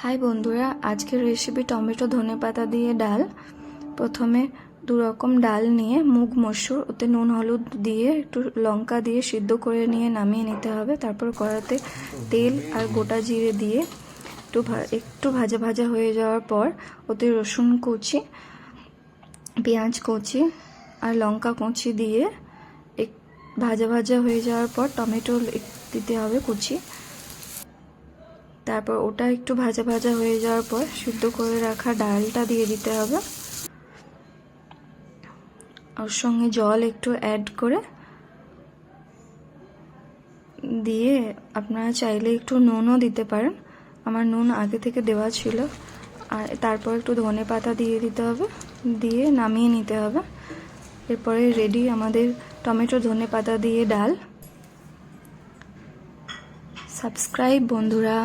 High বন্ধুরা, আজকের recipe tomato ধনেপাতা দিয়ে ডাল। প্রথমে দু রকম ডাল নিয়ে মুগ মসুর, ওতে নুন হলুদ দিয়ে একটু লঙ্কা দিয়ে সিদ্ধ করে নিয়ে নামিয়ে নিতে হবে। তারপর কড়াতে তেল আর গোটা জিরে দিয়ে একটু ভাজা ভাজা হয়ে যাওয়ার পর ওতে রসুন কুচি, পেঁয়াজ কুচি আর লঙ্কা কুচি দিয়ে ভাজা ভাজা হয়ে যাওয়ার পর টমেটো দিতে হবে কুচি। তারপর ওটা একটু ভাজা ভাজা হয়ে যাওয়ার পর সিদ্ধ করে রাখা ডালটা দিয়ে দিতে হবে। ওর সঙ্গে জল একটু অ্যাড করে দিয়ে আপনারা চাইলে একটু নুনও দিতে পারেন। আমার নুন আগে থেকে দেওয়া ছিল। আর তারপর একটু ধনেপাতা দিয়ে দিতে হবে, দিয়ে নামিয়ে নিতে হবে। এরপরে রেডি আমাদের টমেটো ধনেপাতা দিয়ে ডাল। সাবস্ক্রাইব বন্ধুরা।